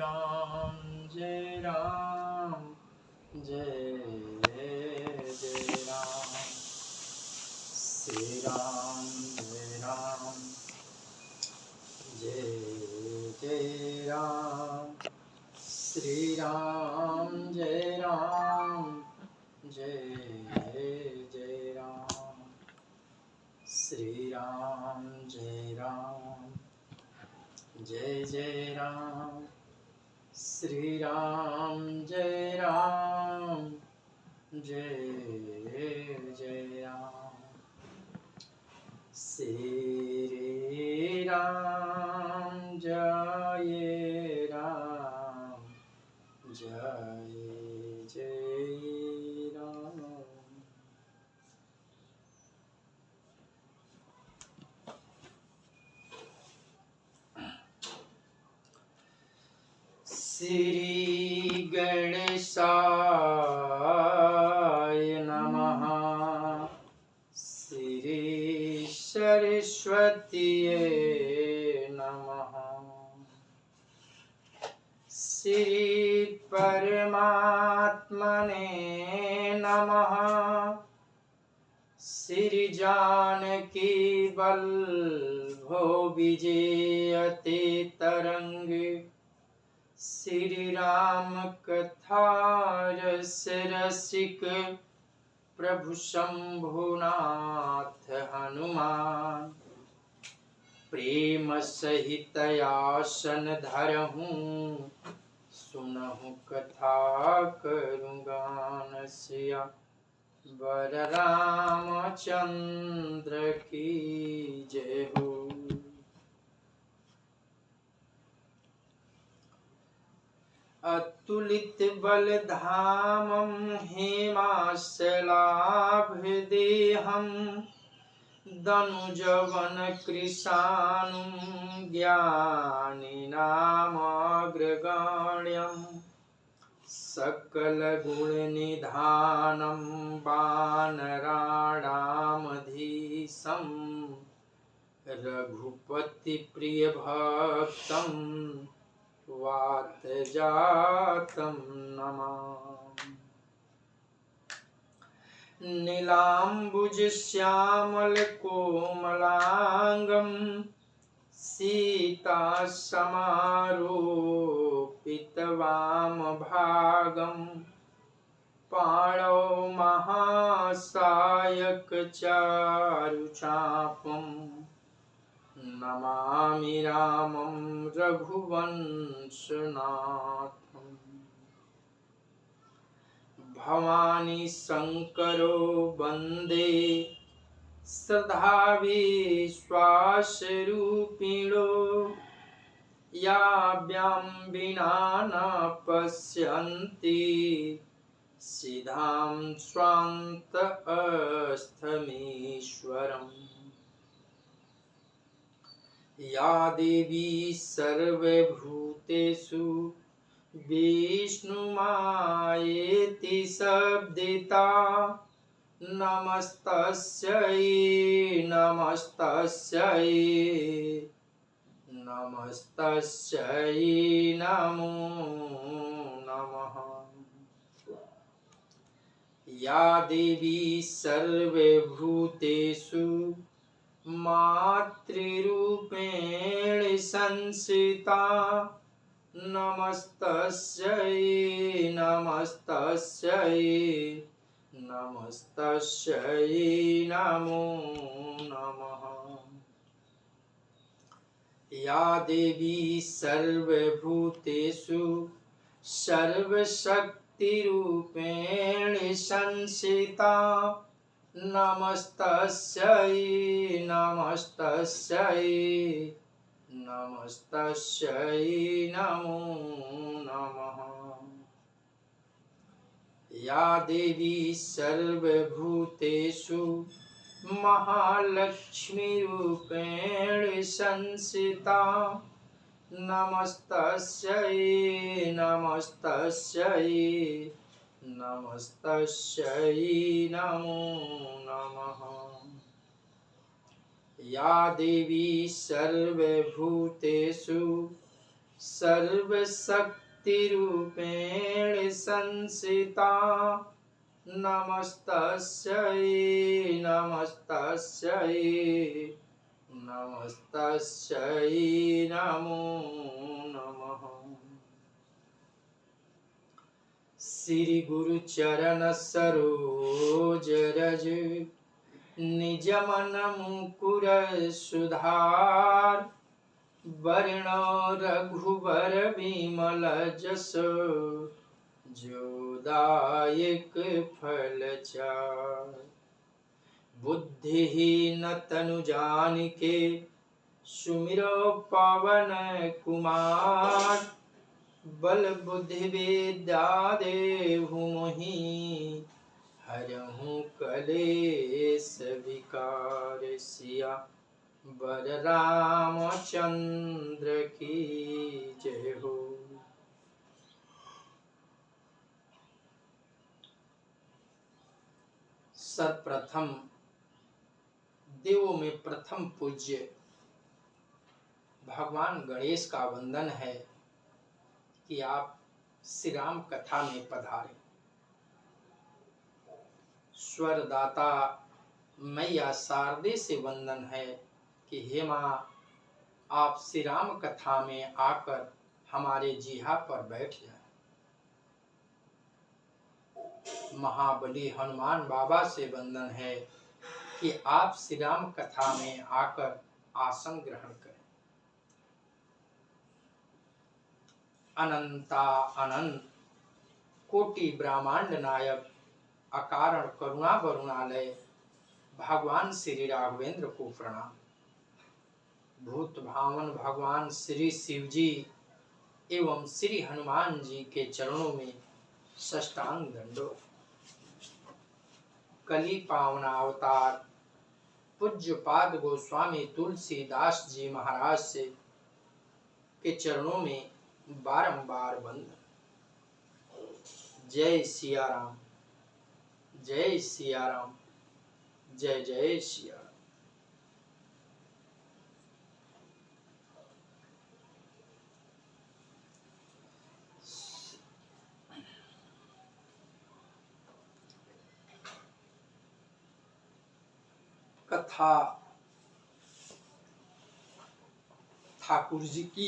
राम जय राम जय जय राम। श्री राम जय राम जय जय राम। श्री राम जय राम जय जय राम। श्री राम जय राम जय जय राम। श्री राम जय राम जय जय राम। श्री राम जय राम जय जय राम। श्री गणेशाय नमः। श्री सरस्वतीये नमः। श्री परमात्मने नमः। श्री जानकी वल्लभो विजयते तरंग। श्री राम कथा रस रसिक प्रभु शंभुनाथ हनुमान। प्रेम सहित आसन धरहूँ सुनहु कथा करूँ गान। सिया वर रामचंद्र की जय हो। अतुलित बलधामं हेमाशलाभदेहं दनुजवन कृशानुं ज्ञानिनामग्रगण्यं सकलगुणनिधानं वानराणामधीशं रघुपतिप्रियभक्तं वातजातं नमामि। नीलाम्बुजश्यामलकोमलाङ्गं सीतासमारोपितवामभागं पाणौ महासायकचारुचापं नमामि रामं रघुवंशनाथम्। भवानी शंकरो वंदे श्रद्धाविश्वासरूपिणो। याभ्यां विना न पश्यन्ति सिद्धां स्वान्तस्थमीश्वरम्। या देवी सर्वभूतेषु विष्णुमायेति शब्दिता। नमस्तस्यै नमस्तस्यै नमस्तस्यै नमो नमः। या देवी सर्वभूतेषु मातृरूपेण संस्थिता। नमस्तस्यै नमस्तस्यै नमस्तस्यै नमो नमः। या देवी सर्वभूतेषु सर्वशक्तिरूपेण संस्थिता। नमस्तस्यै नमस्तस्यै नमस्तस्यै नमो नमः। या देवी सर्वभूतेषु महालक्ष्मीरूपेण संस्थिता। नमस्तस्यै नमस्तस्यै नमस्तस्यै नमो नमः। या देवी सर्वभूतेषु सर्वशक्तिरूपेण संस्थिता नमस्तस्यै नमस्तस्यै नमस्तस्यै नमो नमः। श्री गुरु चरण सरोज रज निज मन मुकुर सुधार वर्ण रघुबर विमल जस जोदायक फल चार। बुद्धिहीन तनु जानिके सुमिरो पवन कुमार बल बुद्धि विद्या देहु मोहि हरहु कलेश विकार। सिया वर रामचंद्र की जय हो। सर्वप्रथम देवों में प्रथम पूज्य भगवान गणेश का वंदन है कि आप श्री राम कथा में पधारे। स्वरदाता मैया शारदे से वंदन है कि हे माँ, आप श्री राम कथा में आकर हमारे जिहा पर बैठ जाए। महाबली हनुमान बाबा से वंदन है कि आप श्री राम कथा में आकर आसन ग्रहण करें। अनंता अनंत कोटि ब्रह्मांड नायक अकारण करुणा वरुणालय भगवान श्री राघवेंद्र को प्रणाम। भूत भावन भगवान श्री शिव जी एवं श्री हनुमान जी के चरणों में साष्टांग दंडो। कली पावन अवतार पूज्य पाद गोस्वामी तुलसीदास जी महाराज से के चरणों में बारंबार वंदन। जय सिया राम, जय सिया राम, जय जय सिया राम। कथा ठाकुर जी की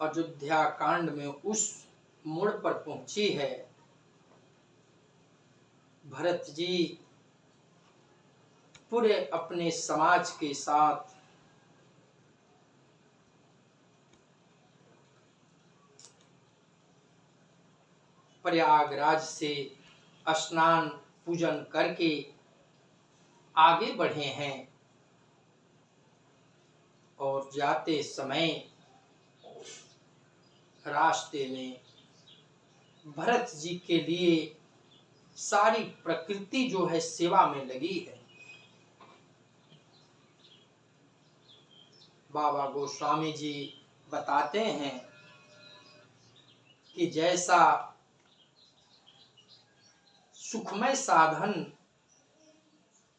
अयोध्या कांड में उस मोड़ पर पहुंची है। भरत जी पूरे अपने समाज के साथ प्रयागराज से स्नान पूजन करके आगे बढ़े हैं और जाते समय रास्ते में भरत जी के लिए सारी प्रकृति जो है सेवा में लगी है। बाबा गोस्वामी जी बताते हैं कि जैसा सुखमय साधन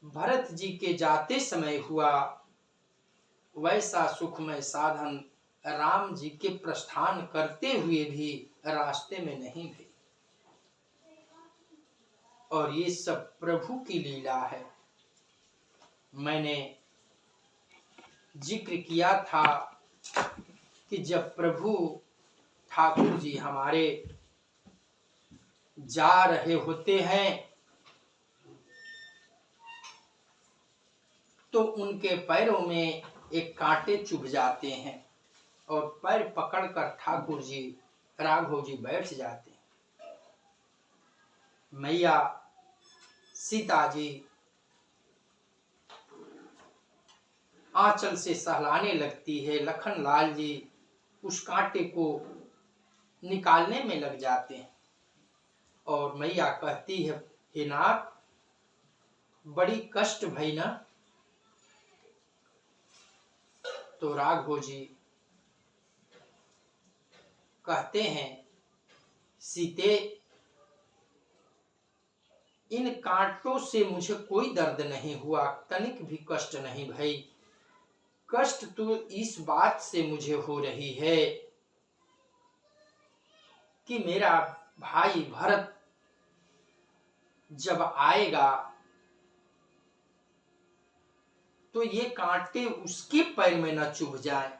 भरत जी के जाते समय हुआ, वैसा सुखमय साधन राम जी के प्रस्थान करते हुए भी रास्ते में नहीं भी। और ये सब प्रभु की लीला है। मैंने जिक्र किया था कि जब प्रभु ठाकुर जी हमारे जा रहे होते हैं तो उनके पैरों में एक कांटे चुभ जाते हैं और पैर पकड़कर ठाकुर जी राघव जी बैठ जाते हैं। मैया सीता जी आंचल से सहलाने लगती है। लखन लाल जी उस कांटे को निकालने में लग जाते हैं और मैया कहती है, हे नाथ, बड़ी कष्ट भई ना। तो राघव जी कहते हैं, सीते, इन कांटों से मुझे कोई दर्द नहीं हुआ, तनिक भी कष्ट नहीं भई। कष्ट तो इस बात से मुझे हो रही है कि मेरा भाई भरत जब आएगा तो ये कांटे उसके पैर में न चुभ जाए,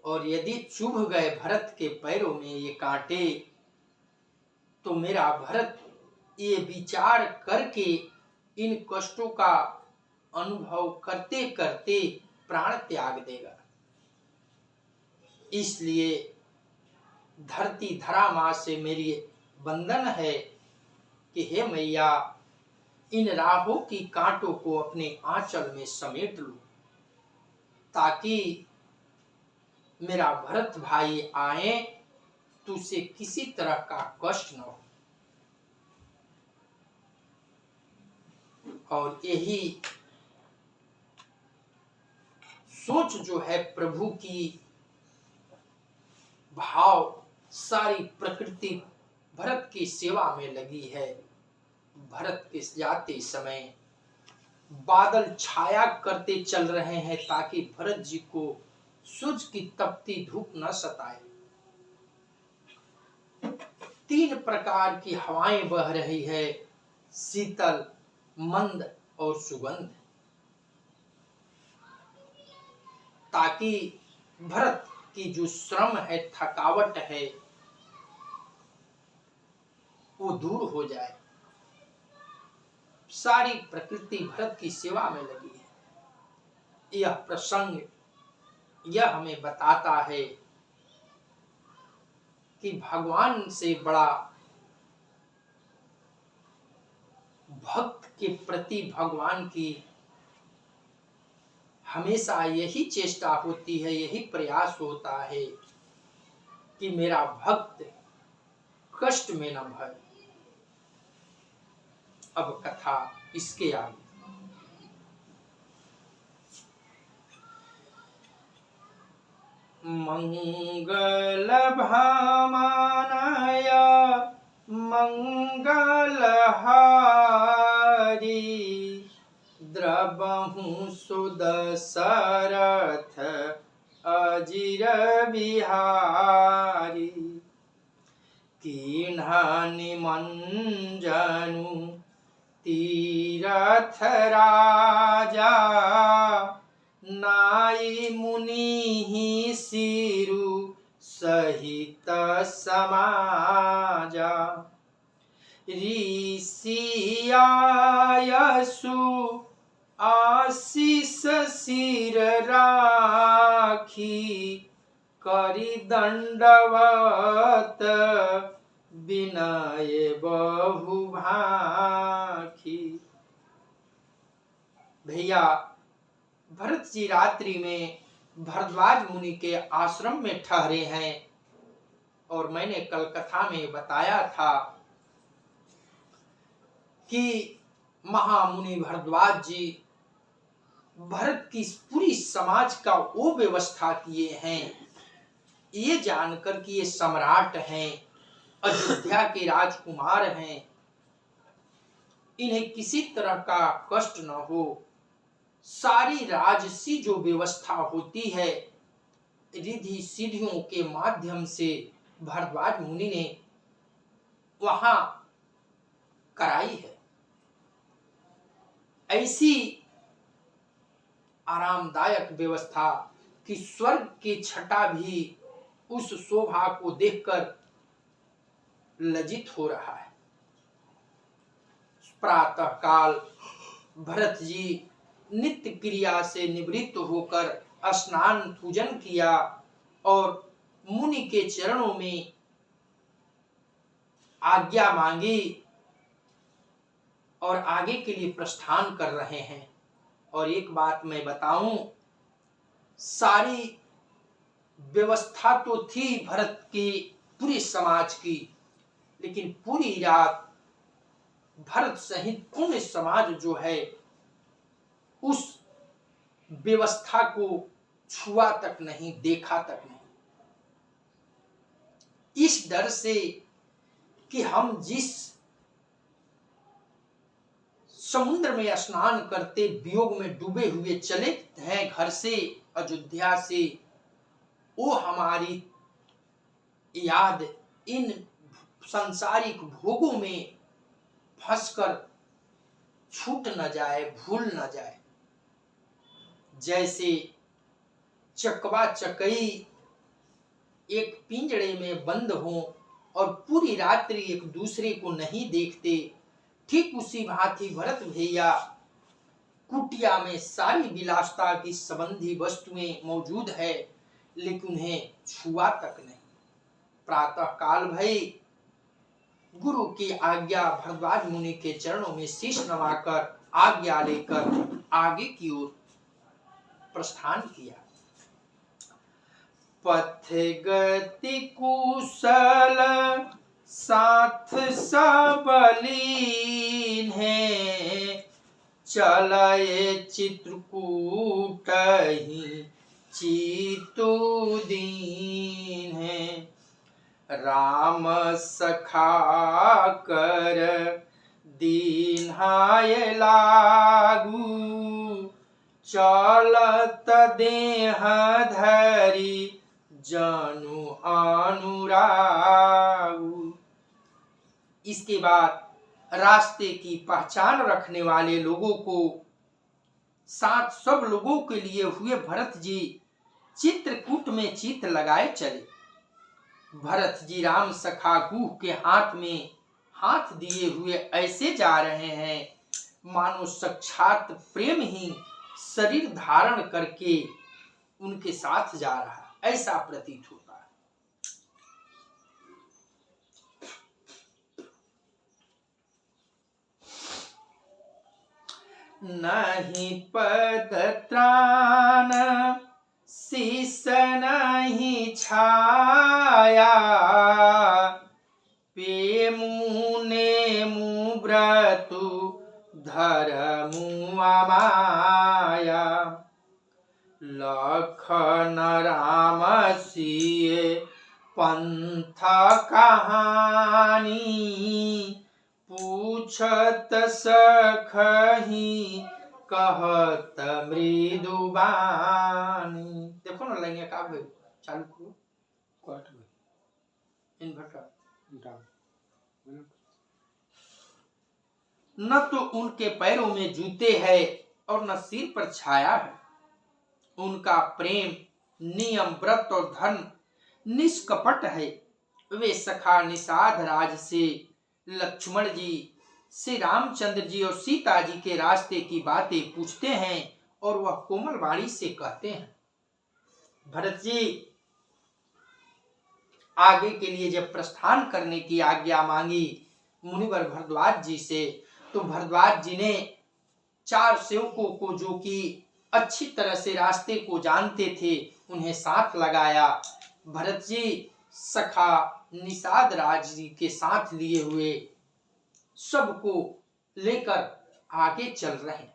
और यदि चुभ गए भरत के पैरों में ये कांटे तो मेरा भरत ये विचार करके इन कष्टों का अनुभव करते करते प्राण त्याग देगा। इसलिए धरती धरा मां से मेरी वंदन है कि हे मैया, इन राहों की कांटों को अपने आंचल में समेट लो, ताकि मेरा भरत भाई आए तो उसे किसी तरह का कष्ट न हो। और यही सोच जो है प्रभु की भाव सारी प्रकृति भरत की सेवा में लगी है। भरत के जाते समय बादल छाया करते चल रहे हैं ताकि भरत जी को सूरज की तपती धूप न सताए। 3 प्रकार की हवाएं बह रही है, शीतल, मंद और सुगंध, ताकि भरत की जो श्रम है, थकावट है, वो दूर हो जाए। सारी प्रकृति भरत की सेवा में लगी है। यह प्रसंग यह हमें बताता है कि भगवान से बड़ा भक्त के प्रति भगवान की हमेशा यही चेष्टा होती है, यही प्रयास होता है कि मेरा भक्त कष्ट में न भय। अब कथा इसके आगे। मंगल भामानय मंगलहारी, द्रवहु सुदशरथ अजिर बिहारी, कीन्हा निमंजनु तीरथ राजा, नाई मुनि सिरु सहित समाजा, ऋषियायसु आशीष सिर राखी, करि दंडवत विनय बहुभाखी। भैया, भरत जी रात्रि में भरद्वाज मुनि के आश्रम में ठहरे हैं, और मैंने कल कथा में बताया था कि महामुनि भरद्वाज जी भरत की पूरी समाज का वो व्यवस्था किए हैं, ये जानकर कि ये सम्राट हैं, अयोध्या के राजकुमार हैं, इन्हें किसी तरह का कष्ट न हो। सारी राजसी जो व्यवस्था होती है, रिद्धि सिद्धियों के माध्यम से भरद्वाज मुनि ने वहां कराई है। ऐसी आरामदायक व्यवस्था कि स्वर्ग की छटा भी उस शोभा को देखकर लज्जित हो रहा है। प्रातः काल भरत जी नित्य क्रिया से निवृत्त होकर स्नान पूजन किया और मुनि के चरणों में आज्ञा मांगी और आगे के लिए प्रस्थान कर रहे हैं। और एक बात मैं बताऊं, सारी व्यवस्था तो थी भरत की पूरी समाज की, लेकिन पूरी रात भरत सहित पूर्ण समाज जो है उस व्यवस्था को छुआ तक नहीं, देखा तक नहीं, इस डर से कि हम जिस समुद्र में स्नान करते वियोग में डूबे हुए चले हैं घर से, अयोध्या से। वो हमारी याद इन सांसारिक भोगों में फंसकर छूट न जाए, भूल न जाए। जैसे चकवा चकई एक पिंजड़े में बंद हो और पूरी रात्रि एक दूसरे को नहीं देखते, ठीक उसी भांति भरत भैया कुटिया में सारी विलासता की संबंधी वस्तुएं मौजूद है, लेकिन उन्हें छुआ तक नहीं। प्रातः काल भई गुरु की आज्ञा, भरद्वाज मुनि के चरणों में शीश नवाकर आज्ञा लेकर आगे की ओर प्रस्थान किया। पथ गति कुशल साथ सबलीन है, चलए चित्रकूट ही चितु दीन है। राम सखा कर दीन्हाय लागू, चलत देह धरी जनु अनुरागु। इसके बाद रास्ते की पहचान रखने वाले लोगों को साथ सब लोगों के लिए हुए भरत जी चित्रकूट में चित लगाए चले। भरत जी राम सखा गुह के हाथ में हाथ दिए हुए ऐसे जा रहे हैं मानो साक्षात प्रेम ही शरीर धारण करके उनके साथ जा रहा, ऐसा प्रतीत होता है। नहीं पद त्राण शीस नहीं छाया, पे मुने मुव्रतु धर्मु माया। लखन राम सिए पंथ कहानी, पूछत सखही कहत मृदु बानी। देखो ना लाइन का भाई चालू करो, कट गई इन्वर्टर। न तो उनके पैरों में जूते हैं और न सिर पर छाया है। उनका प्रेम नियम व्रत और धन निष्कपट है। वे सखा निषाद राज से लक्ष्मण जी, श्री रामचंद्र जी और सीता जी के रास्ते की बातें पूछते हैं और वह कोमल वाणी से कहते हैं। भरत जी आगे के लिए जब प्रस्थान करने की आज्ञा मांगी मुनिवर भरद्वाज जी से, तो भरद्वाज जी ने 4 सेवकों को जो कि अच्छी तरह से रास्ते को जानते थे उन्हें साथ लगाया। भरत जी सखा निषाद राज जी के साथ लिए हुए सबको लेकर आगे चल रहे हैं।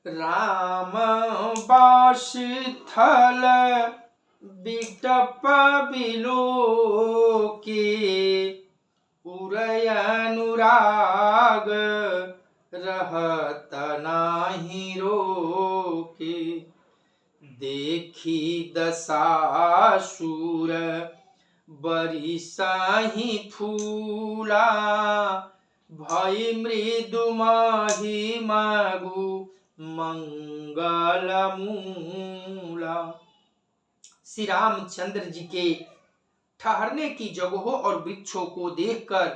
राम बास थल बिटप बिलो के, उरय अनुराग रहत नाही रोके। देखी दशासुर बरिसाही फूला, भई मृदु माही मागु मंगल मूला। श्री रामचंद्र जी के ठहरने की जगहों और वृक्षों को देखकर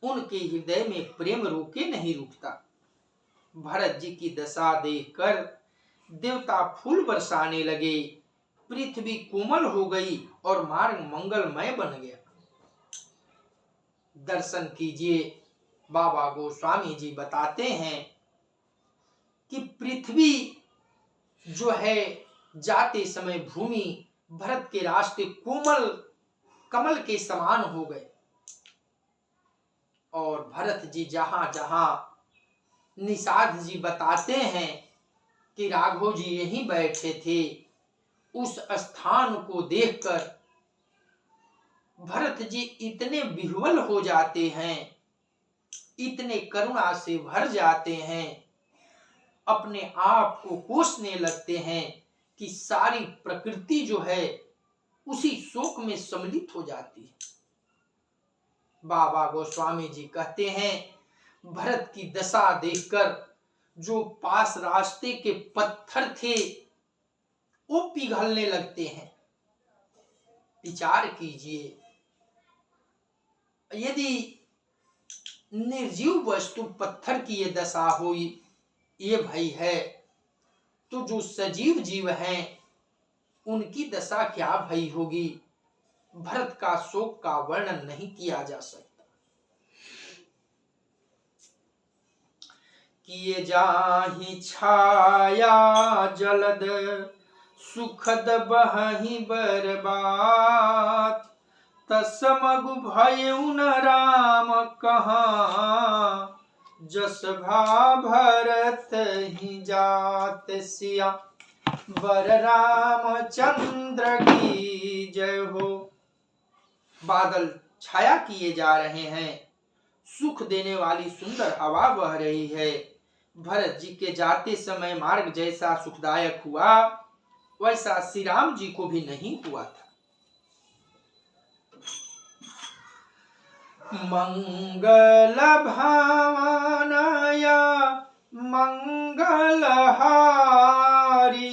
उनके हृदय में प्रेम रोके नहीं रुकता। भरत जी की दशा देखकर देवता फूल बरसाने लगे, पृथ्वी कोमल हो गई और मार्ग मंगलमय बन गया। दर्शन कीजिए, बाबा गोस्वामी जी बताते हैं कि पृथ्वी जो है जाते समय भूमि भरत के रास्ते कोमल कमल के समान हो गए और भरत जी जहां जहां निषाद जी बताते हैं कि राघव जी यहीं बैठे थे, उस स्थान को देखकर भरत जी इतने विह्वल हो जाते हैं इतने करुणा से भर जाते हैं, अपने आप को कोसने लगते हैं कि सारी प्रकृति जो है उसी शोक में सम्मिलित हो जाती है। बाबा गोस्वामी जी कहते हैं, भरत की दशा देखकर जो पास रास्ते के पत्थर थे वो पिघलने लगते हैं। विचार कीजिए, यदि निर्जीव वस्तु पत्थर की ये दशा हुई, ये भई है, तो जो सजीव जीव हैं उनकी दशा क्या भई होगी। भरत का शोक का वर्णन नहीं किया जा सकता। किए जाहि छाया जलद सुखद बहि बरबात, तसमगु भयउ न राम कहाँ, जस भा भरत ही जात सिया बर रामचंद्र की जय हो। बादल छाया किए जा रहे हैं, सुख देने वाली सुंदर हवा बह रही है। भरत जी के जाते समय मार्ग जैसा सुखदायक हुआ, वैसा श्री राम जी को भी नहीं हुआ था। मंगल भावनया मंगल हारी,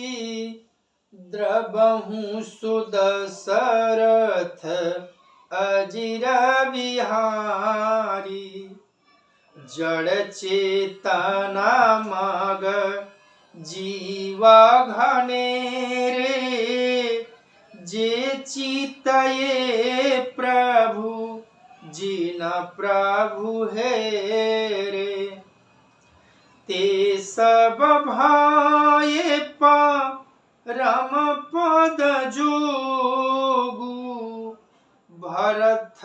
द्रबहु सुदशरथ अजिर बिहारी। जड़ चेतना मग जीवा घनेरे, जे चितये प्रभु जिन प्रभु हेरे। ते सब भाये परम पद जोगु, भरत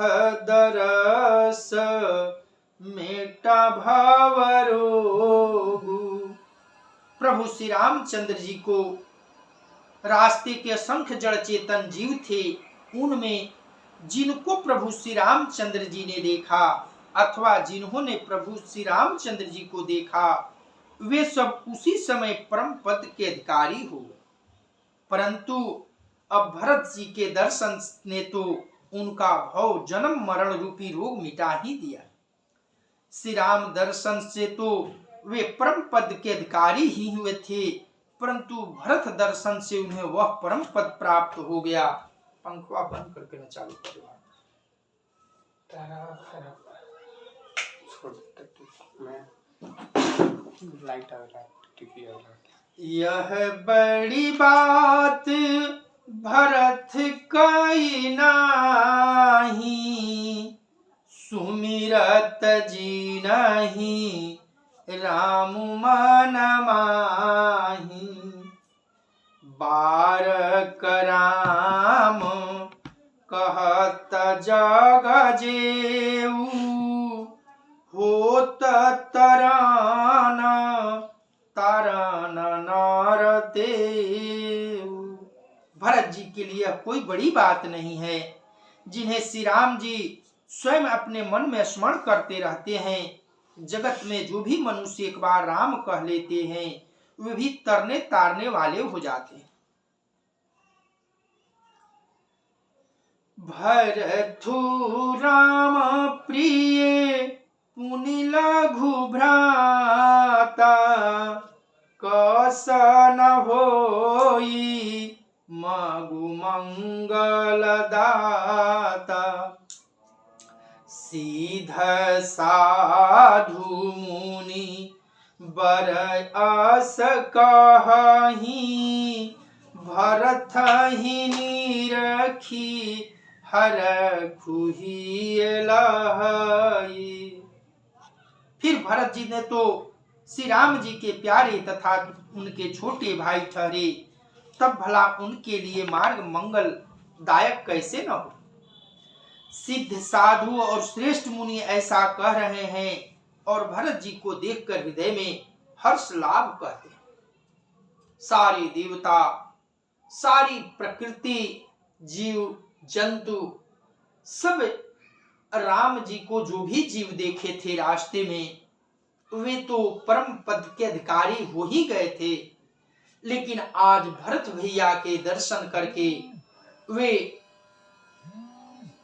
दरस मेटा भवरोगु। प्रभु श्री रामचंद्र जी को रास्ते के असंख्य जड़ चेतन जीव थे, उनमें जिनको प्रभु श्री रामचंद्र जी ने देखा अथवा जिन्होंने प्रभु श्री रामचंद्र जी को देखा, वे सब उसी समय परम पद के अधिकारी हो गए। परंतु अब भरत जी के दर्शन ने तो उनका भव जन्म मरण रूपी रोग मिटा ही दिया। श्री राम दर्शन से तो वे परम पद के अधिकारी ही हुए थे, परंतु भरत दर्शन से उन्हें वह परम पद प्राप्त हो गया। पंखवा बंद करके न चालू करो। यह बड़ी बात भरत कई नाही, सुमिरत जी नहीं राम मन माही। बार कराम कहत जग जेऊ, होत तरान तारन नर देऊ। भरत जी के लिए कोई बड़ी बात नहीं है, जिन्हें श्री राम जी स्वयं अपने मन में स्मरण करते रहते हैं। जगत में जो भी मनुष्य एक बार राम कह लेते हैं, वे भी तरने तारने वाले हो जाते हैं। भरथु राम प्रिय पुनि लघु भ्राता, कसन होई मगु मंगल दाता। सीध साधु मुनि बर आस कहि, भरत ही निरखी हर खुही लहाई। फिर भरत जी ने तो श्री राम जी के प्यारे तथा उनके छोटे भाई ठहरे, तब भला उनके लिए मार्ग मंगल दायक कैसे न हो। सिद्ध साधु और श्रेष्ठ मुनि ऐसा कह रहे हैं और भरत जी को देखकर हृदय में हर्ष लाभ कहते हैं। सारे देवता, सारी प्रकृति, जीव जंतु सब राम जी को जो भी जीव देखे थे रास्ते में, वे तो परम पद के अधिकारी हो ही गए थे, लेकिन आज भरत भैया के दर्शन करके वे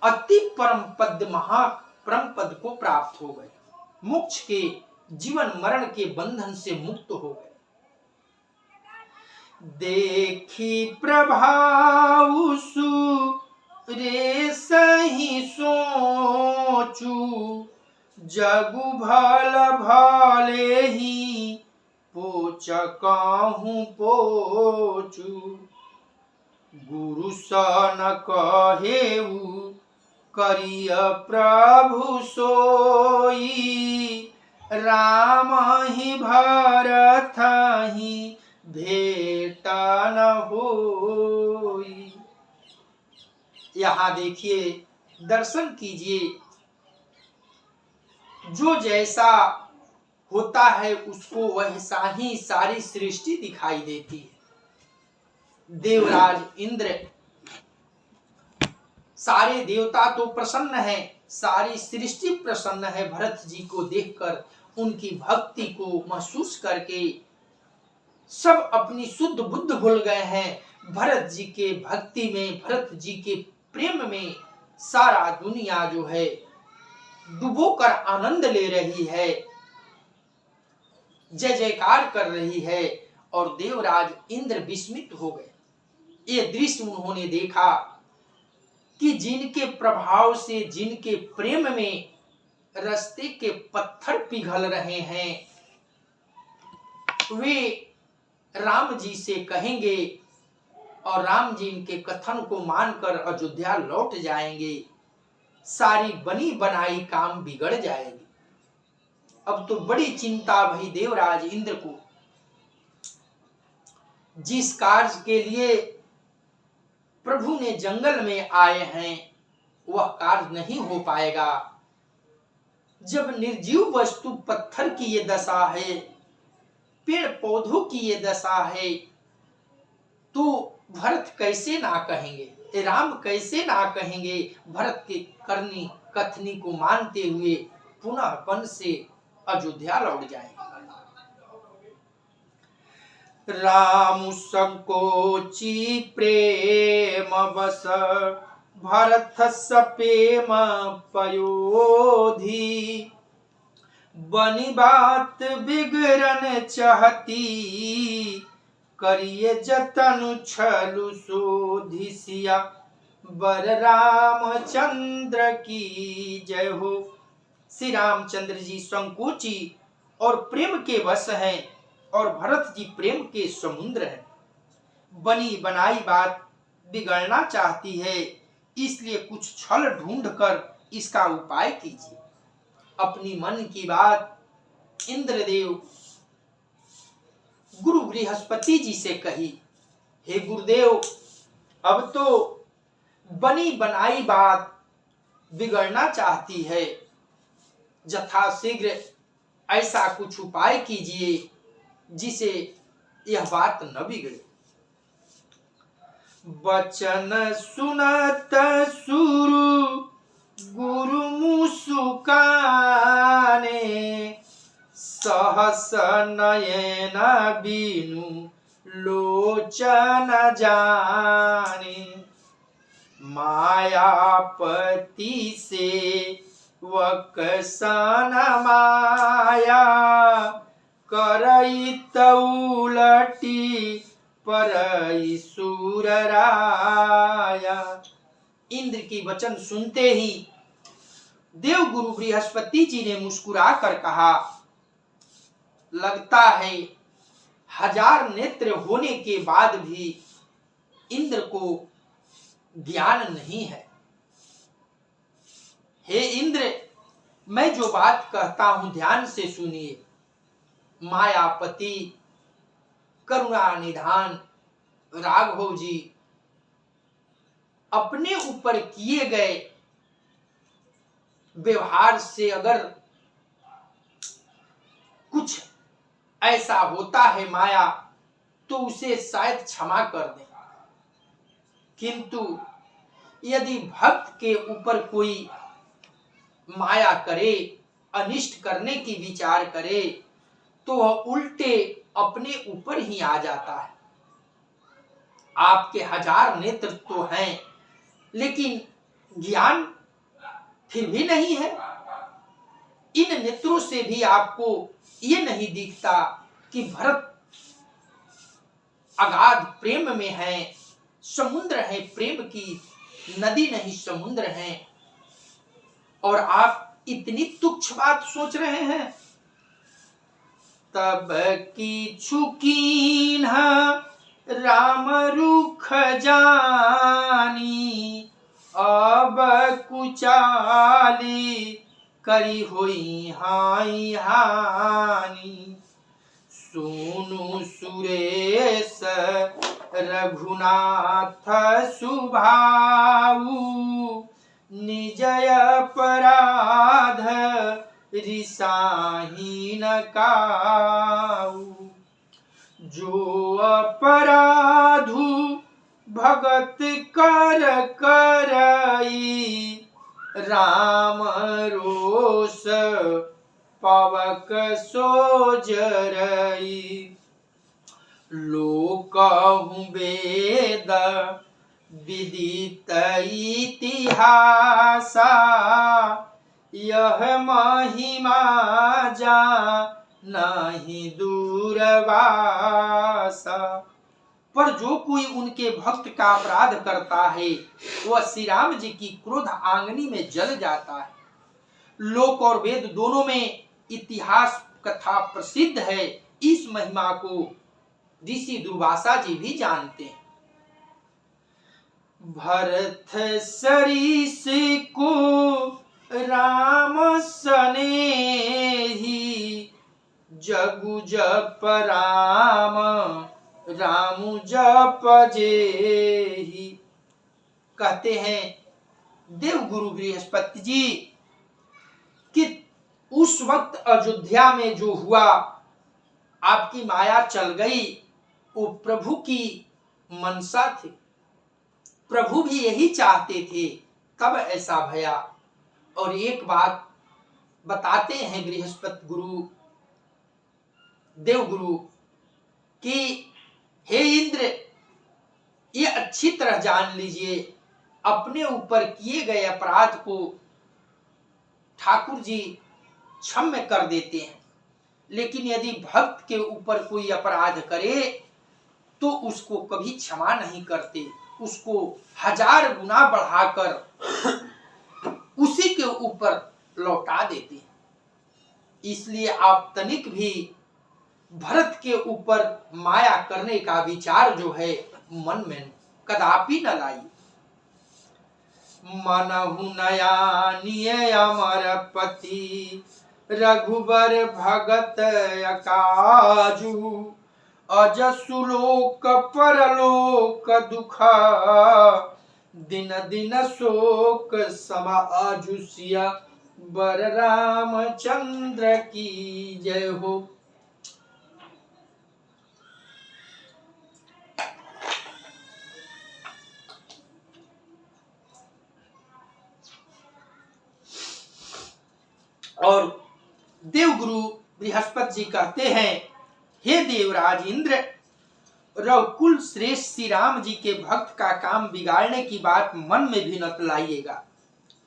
अति परम पद, महा परम पद को प्राप्त हो गए, मोक्ष के, जीवन मरण के बंधन से मुक्त हो गए। देखी प्रभाव रे सही सोचू, जगु भल भले ही पोच कहूँ पोचू। गुरु सन कहेऊ करिय प्रभु सोई, राम ही भरत ही भेट न होई। यहाँ देखिए, दर्शन कीजिए, जो जैसा होता है उसको वैसा ही सारी सृष्टि दिखाई देती है। देवराज इंद्र, सारे देवता तो प्रसन्न है, सारी सृष्टि प्रसन्न है भरत जी को देखकर, उनकी भक्ति को महसूस करके सब अपनी शुद्ध बुद्ध भूल गए हैं। भरत जी के भक्ति में, भरत जी के प्रेम में सारा दुनिया जो है डुबोकर आनंद ले रही है, जय जयकार कर रही है। और देवराज इंद्र विस्मित हो गए। ये दृश्य उन्होंने देखा कि जिनके प्रभाव से, जिनके प्रेम में रास्ते के पत्थर पिघल रहे हैं, वे राम जी से कहेंगे और राम जी इनके कथन को मानकर अयोध्या लौट जाएंगे, सारी बनी बनाई काम बिगड़ जाएगी। अब तो बड़ी चिंता भई देवराज इंद्र को। जिस कार्य के लिए प्रभु ने जंगल में आए हैं वह कार्य नहीं हो पाएगा। जब निर्जीव वस्तु पत्थर की ये दशा है, पेड़ पौधों की ये दशा है, तो भरत कैसे ना कहेंगे, राम कैसे ना कहेंगे। भरत के करनी कथनी को मानते हुए पुनः वन से अयोध्या लौट जाएंगे। राम संकोची प्रेम बस, भरत सपेम पयोधी। बनी बात बिगड़न चाहती, करिए जतन छलु सोधिसिया। बर रामचंद्र की जय हो। श्री रामचंद्र जी संकोची और प्रेम के वश हैं, और भरत जी प्रेम के समुद्र हैं। बनी बनाई बात बिगड़ना चाहती है, इसलिए कुछ छल ढूंढकर इसका उपाय कीजिए। अपनी मन की बात इंद्रदेव गुरु बृहस्पति जी से कही, हे गुरुदेव, अब तो बनी बनाई बात बिगड़ना चाहती है, यथाशीघ्र ऐसा कुछ उपाय कीजिए जिसे यह बात न बिगड़े। वचन सुनत सुरु गुरु मुसुकाने, सहस नयन बिनु लोचन जाने। मायापति से वकसन माया, करई तउलटी परई सुर राया। इंद्र की वचन सुनते ही देव गुरु बृहस्पति जी ने मुस्कुरा कर कहा, लगता है 1000 नेत्र होने के बाद भी इंद्र को ज्ञान नहीं है। हे इंद्र, मैं जो बात कहता हूं ध्यान से सुनिए। मायापति, करुणा निधान राघव जी अपने ऊपर किए गए व्यवहार से अगर कुछ ऐसा होता है माया, तो उसे शायद क्षमा कर दें, किंतु यदि भक्त के ऊपर कोई माया करे, अनिष्ट करने की विचार करे, तो वह उल्टे अपने ऊपर ही आ जाता है। आपके 1000 नेत्र तो हैं, लेकिन ज्ञान फिर भी नहीं है। इन नेत्रों से भी आपको ये नहीं दिखता कि भरत अगाध प्रेम में है, समुद्र है, प्रेम की नदी नहीं समुद्र है, और आप इतनी तुच्छ बात सोच रहे हैं। तब की छुकीन राम रुख जानी, अब कुचाली करी हुई हाई हानि। सुनु सुरेश रघुनाथ सुभाऊ, निजय अपराध रिसाहीन काऊ। जो अपराधु भगत कर करई, राम रोष पवक सोजरई। लोकहु वेद विदित इतिहासा, यह महिमा जा नहीं दूरवासा। पर जो कोई उनके भक्त का अपराध करता है, वह श्री राम जी की क्रोध आंगनी में जल जाता है। लोक और वेद दोनों में इतिहास कथा प्रसिद्ध है। इस महिमा को ऋषि दुर्वासा जी भी जानते हैं। भरत सरीस को राम सनेही, जगु जप राम राम जप जेहि। कहते हैं देवगुरु बृहस्पति जी कि उस वक्त अयोध्या में जो हुआ, आपकी माया चल गई, वो प्रभु की मनसा थी। प्रभु भी यही चाहते थे, तब ऐसा भया। और एक बात बताते हैं बृहस्पति गुरु, देवगुरु, कि हे इंद्र, ये अच्छी तरह जान लीजिए, अपने ऊपर किए गए अपराध को ठाकुर जी क्षम्य कर देते हैं, लेकिन यदि भक्त के ऊपर कोई अपराध करे तो उसको कभी क्षमा नहीं करते, उसको 1000 गुना बढ़ाकर उसी के ऊपर लौटा देते हैं। इसलिए आप तनिक भी भरत के ऊपर माया करने का विचार जो है मन में कदापि न लाइए। मनहु नयानिय अमर पति, रघुबर भगत अकाजु। अजसु लोक परलोक दुख, दिन दिन शोक समाजु। सिया बर रामचंद्र की जय हो। और देवगुरु बृहस्पति जी कहते हैं, हे देवराज इंद्र, रघुकुल श्रेष्ठ श्री राम जी के भक्त का काम बिगाड़ने की बात मन में भी न लाइएगा।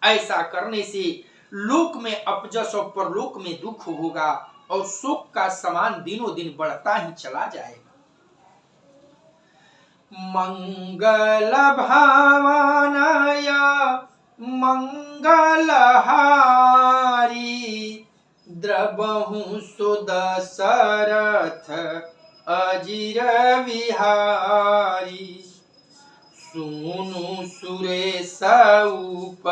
ऐसा करने से लोक में अपजस और परलोक में दुख होगा और शोक का समान दिनों दिन बढ़ता ही चला जाएगा। मंगल भावनाया मंगलहारी, द्रबहु सुदशरथ अजिर विहारी। सुनु सुरेश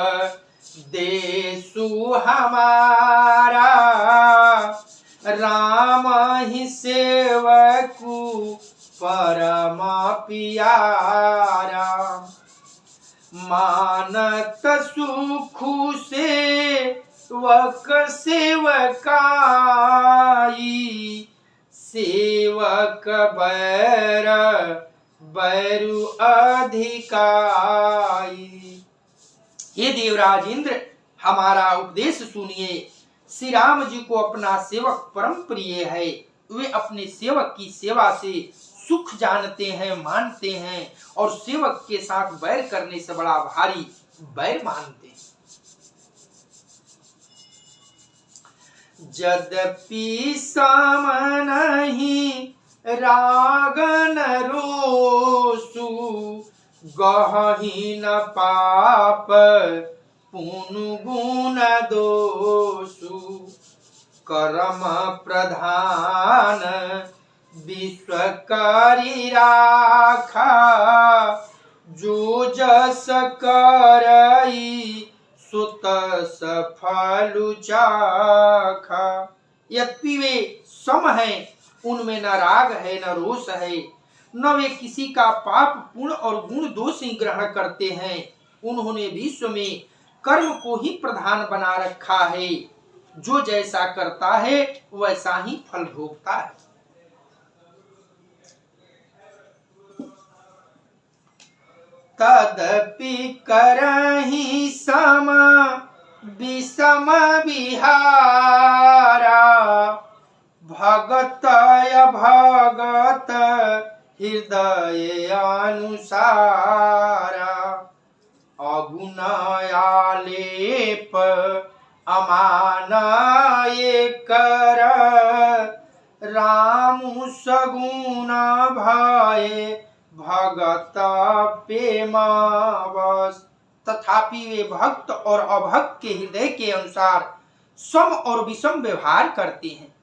उपदेशु हमारा, राम ही सेवकु परम प्यारा। मानत सुखु से वक सेवकाई, सेवक बैर बैरु अधिकाई। हे देवराज इंद्र, हमारा उपदेश सुनिए। श्री राम जी को अपना सेवक परम प्रिय है। वे अपने सेवक की सेवा से सुख जानते हैं, मानते हैं, और सेवक के साथ बैर करने से बड़ा भारी बैर मानते हैं। यद्यपि सम नहीं रागन रोसु, गहहि न पाप पुनु गुण दोषु, कर्म प्रधान विश्वकारी राखा, जो जस करई सुत सफल चाखा। यद्यपि वे सम हैं, उनमें न राग है न रोष है, न वे किसी का पाप पुण्य और गुण दोष ही ग्रहण करते हैं। उन्होंने विश्व में कर्म को ही प्रधान बना रखा है। जो जैसा करता है वैसा ही फल भोगता है। तदपि करहि सम विषम विहारा, भगतय भगत हृदय अनुसारा, अगुण आलेप अमानय कर, राम सगुण भय भगत प्रेमावश। तथापि वे भक्त और अभक्त के हृदय के अनुसार सम और विषम व्यवहार करते हैं।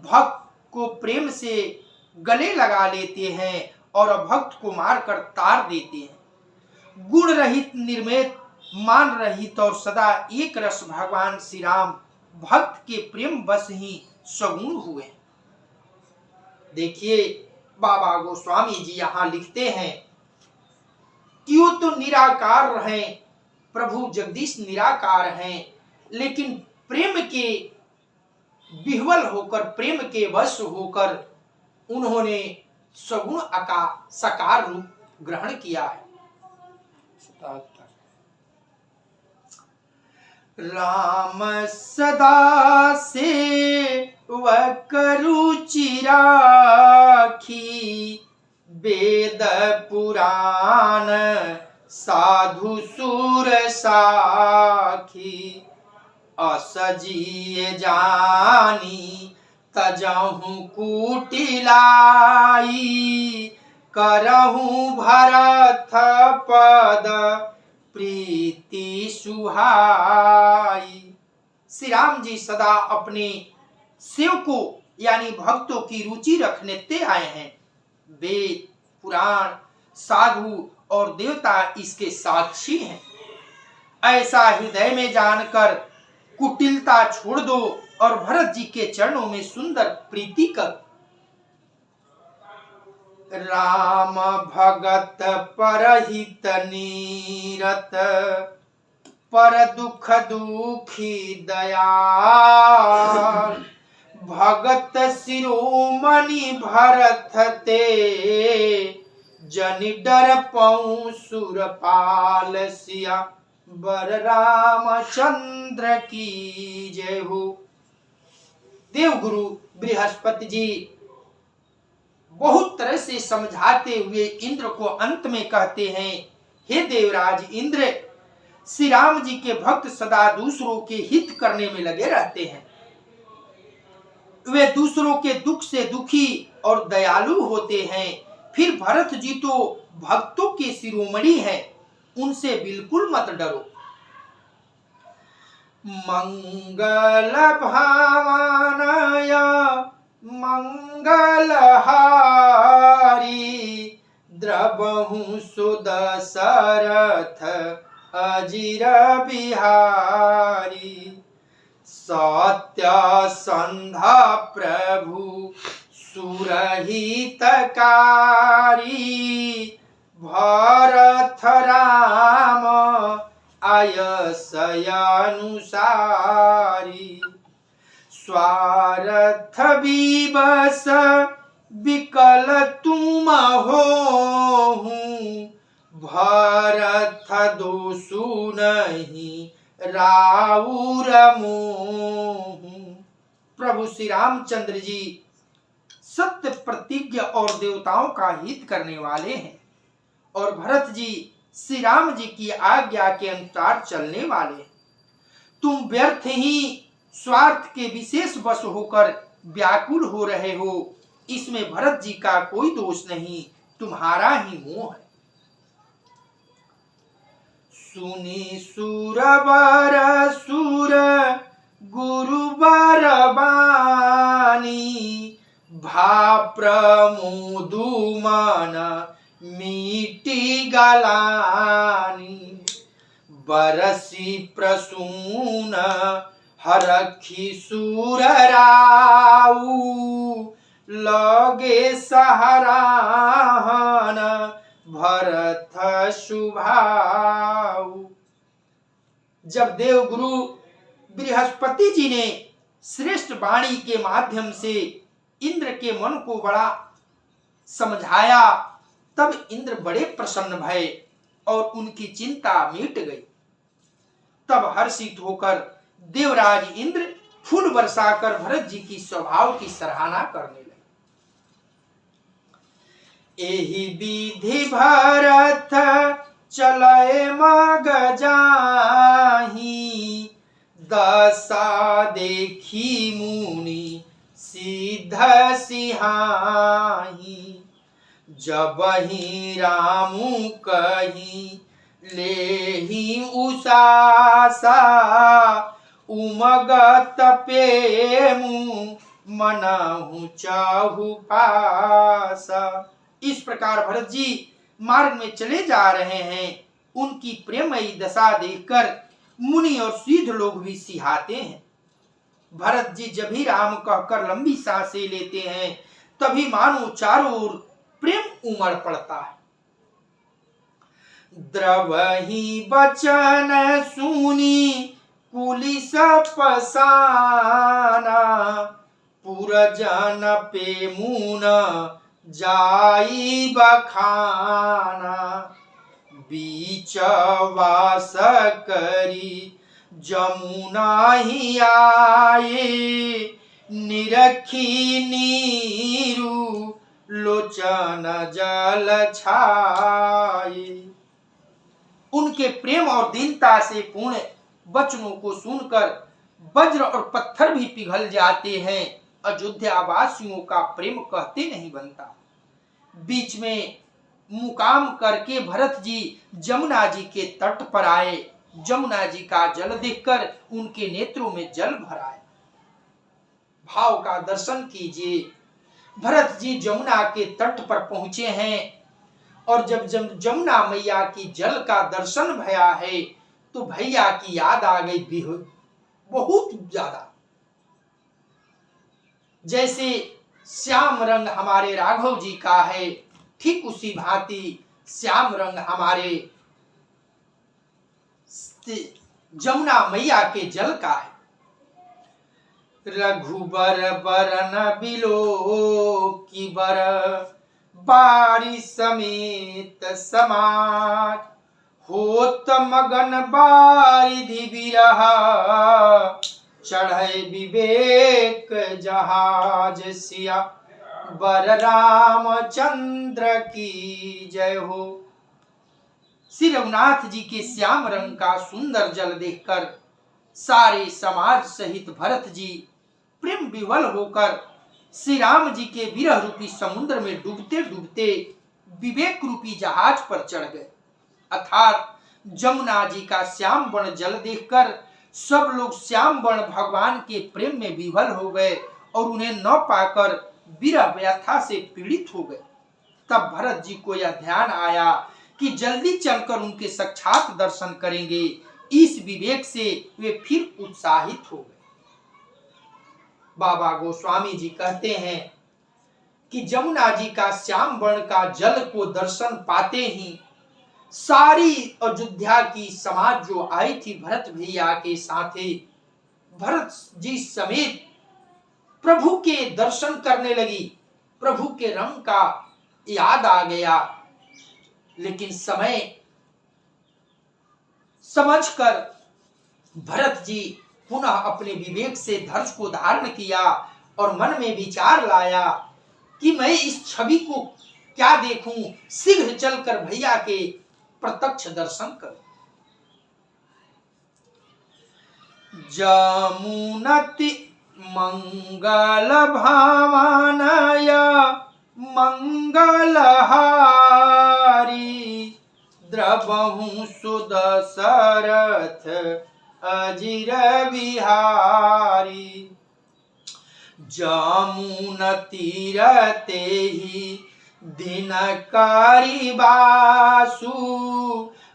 भक्त को प्रेम से गले लगा लेते हैं और अभक्त को मारकर तार देते हैं। गुण रहित, निर्मेद, मान रहित और सदा एक रस भगवान श्री राम भक्त के प्रेम बस ही सगुण हुए। देखिए बाबा गोस्वामी जी यहाँ लिखते हैं कि वो तो निराकार हैं, प्रभु जगदीश निराकार हैं, लेकिन प्रेम के विह्वल होकर, प्रेम के वश होकर उन्होंने सगुण साकार रूप ग्रहण किया है। राम सदा से वकरुचि राखी, वेद पुराण साधु सुर साखी, असजिए जानी तजहु कुटिलाई, करहु भरत पद प्रीति सुहाई। श्री राम जी सदा अपने सेवकों यानी भक्तों की रुचि रखने आए हैं। वेद, पुराण, साधु और देवता इसके साक्षी हैं। ऐसा हृदय में जानकर कुटिलता छोड़ दो और भरत जी के चरणों में सुंदर प्रीति कर। राम भगत परहित नीरत, पर दुख दुखी दयाल, भगत शिरोमणि भरत ते, जनि डर पऊ सुरपाल सिया, बर रामचंद्र की जय हो। देवगुरु बृहस्पति जी बहुत तरह से समझाते हुए इंद्र को अंत में कहते हैं, हे देवराज इंद्र, श्री राम जी के भक्त सदा दूसरों के हित करने में लगे रहते हैं। वे दूसरों के दुख से दुखी और दयालु होते हैं। फिर भरत जी तो भक्तों के शिरोमणि हैं, उनसे बिल्कुल मत डरो। मंगल भावनय मंगल हारी, द्रबहु सुदशरथ अजिर बिहारी, सत्य संधा प्रभु सुरहितकारी, भरत राम आयसय अनुसारी, स्वार्थ विवश विकल तुम हो, भरत दोषु नहीं राउर मोह। प्रभु श्री रामचंद्र जी सत्य प्रतिज्ञ और देवताओं का हित करने वाले हैं और भरत जी श्री राम जी की आज्ञा के अनुसार चलने वाले। तुम व्यर्थ ही स्वार्थ के विशेष वश होकर व्याकुल हो रहे हो, इसमें भरत जी का कोई दोष नहीं, तुम्हारा ही मोह है। सुनी सुरवर सुर गुरुवर बानी, भा प्रमोदु मन मीटी गलानी। बरसी प्रसून हरखी सुर राऊ, लगे सहराहन भरत शुभाऊ। जब देवगुरु बृहस्पति जी ने श्रेष्ठ वाणी के माध्यम से इंद्र के मन को बड़ा समझाया, तब इंद्र बड़े प्रसन्न भये और उनकी चिंता मिट गई। तब हर्षित होकर देवराज इंद्र फूल बरसाकर भरत जी की स्वभाव की सराहना करने लगे। एहि विधि भरत चलय मग जाहि, दशा देखी मुनि सिद्ध सिहाहि। जबहि रामु कहि लेहि उषासा, उमगत पेमु मनहु चाहु पासा। इस प्रकार भरत जी मार्ग में चले जा रहे हैं। उनकी प्रेमयी दशा देखकर मुनि और सिद्ध लोग भी सिहाते हैं। भरत जी जब ही राम कहकर लंबी सांसें लेते हैं, तभी मानो चारों ओर प्रेम उमड़ पड़ता है। द्रवहि बचन सुनी पुलिस पसाना, पुरजन पे मुन जाई बखाना। बीच वास करी जमुना ही आए, निरखी नीरू लोचन जल छाए। उनके प्रेम और दीनता से पूर्ण वचनों को सुनकर वज्र और पत्थर भी पिघल जाते हैं। अयोध्या वासियों का प्रेम कहते नहीं बनता। बीच में मुकाम करके भरत जी जमुना जी के तट पर आए। जमुना जी का जल देखकर उनके नेत्रों में जल भर आया। भाव का दर्शन कीजिए। भरत जी जमुना के तट पर पहुंचे हैं और जब जमुना मैया की जल का दर्शन भया है तो भैया की याद आ गई बहुत ज्यादा। जैसे श्याम रंग हमारे राघव जी का है, ठीक उसी भांति श्याम रंग हमारे जमुना मैया के जल का है। रघुबर बरन बिलो की बर बारी समेत समाज, होत मगन बारिधि बिरहा, चढ़े विवेक जहाज सिया, बर रामचंद्र की जय हो। श्री रघुनाथ जी के श्याम रंग का सुंदर जल देखकर सारे समाज सहित भरत जी प्रेम विवल होकर श्री राम जी के विरह रूपी समुद्र में डूबते डूबते विवेक रूपी जहाज पर चढ़ गए। अर्थात जमुना जी का श्याम वर्ण जल देखकर सब लोग श्याम वर्ण भगवान के प्रेम में विवल हो गए और उन्हें न पाकर विरह व्यथा से पीड़ित हो गए। तब भरत जी को यह ध्यान आया कि जल्दी चलकर उनके साक्षात दर्शन करेंगे। इस विवेक से वे फिर उत्साहित हो गए। बाबा गोस्वामी जी कहते हैं कि जमुना जी का श्याम वर्ण का जल को दर्शन पाते ही सारी अयोध्या की समाज जो आई थी भरत भैया के साथ, भरत जी समेत प्रभु के दर्शन करने लगी। प्रभु के रंग का याद आ गया, लेकिन समय समझकर भरत जी पुनः अपने विवेक से धनुष को धारण किया और मन में विचार लाया कि मैं इस छवि को क्या देखूं, शीघ्र चलकर भैया के प्रत्यक्ष दर्शन करूं। जमुनति मंगल भावनय मंगलहारी द्रवहु सुदशरथ अजिर बिहारी। जमुना तीरते ही दिनकारी बासु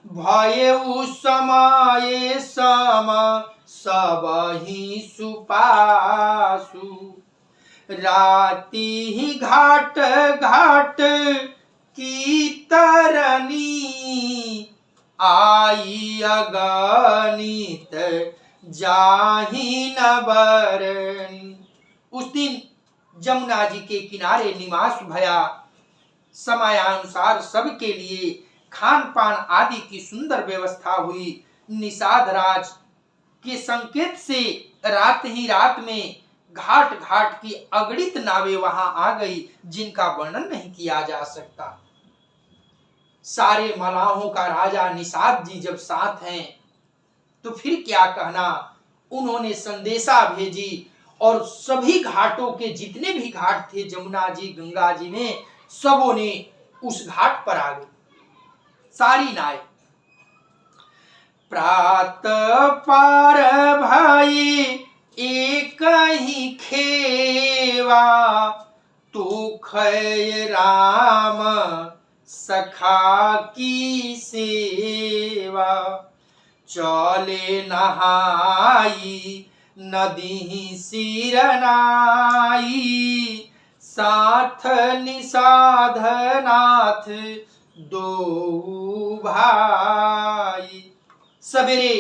भयउ समय सम सबहि सुपासु। राति ही घाट घाट की तरनी आई अगणित जाहि न बरनी। उस दिन जमुना जी के किनारे निवास भया। समयानुसार सबके लिए खान पान आदि की सुंदर व्यवस्था हुई। निषाद राज के संकेत से रात ही रात में घाट घाट की अगणित नावें वहां आ गई, जिनका वर्णन नहीं किया जा सकता। सारे मलाहों का राजा निषाद जी जब साथ हैं तो फिर क्या कहना। उन्होंने संदेशा भेजी और सभी घाटों के जितने भी घाट थे जमुना जी गंगा जी में, सबों ने उस घाट पर आ गए सारी नाय। प्रात पार भाई एक ही खेवा तू खय राम सखा की सेवा। चले नहाई नदी सिरनाई साथ निषाद नाथ दो भाई। सवेरे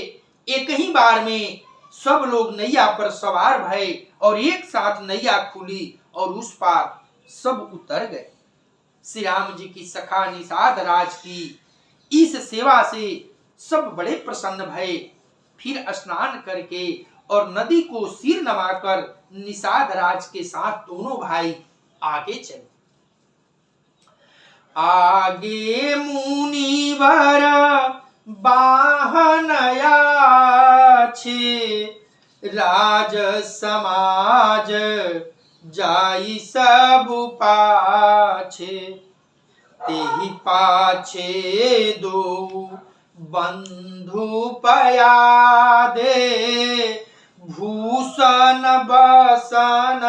एक ही बार में सब लोग नैया पर सवार भये और एक साथ नैया खुली और उस पार सब उतर गए। श्री राम जी की सखा निषाद राज की इस सेवा से सब बड़े प्रसन्न भये। फिर स्नान करके और नदी को सिर नवाकर निषाद राज के साथ दोनों भाई आगे चले। आगे मुनिवर बाहनया छे राज समाज जाई सब पाछे। तेहि पाछे दो बंधु पयादे भूषण बसन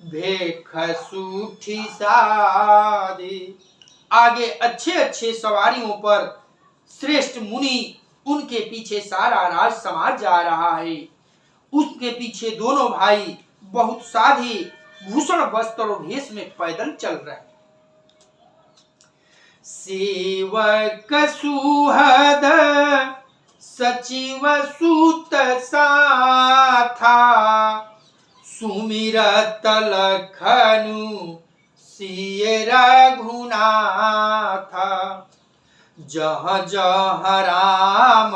भेख सूठी सादे। आगे अच्छे अच्छे सवारियों पर श्रेष्ठ मुनि, उनके पीछे सारा राज समाज जा रहा है। उसके पीछे दोनों भाई बहुत सादे भूषण वस्त्र और भेष में पैदल चल रहे हैं। सेवक सुहद सचिव सूत साथा सुमिरत लखनु सिय रघुनाथा। जह जह राम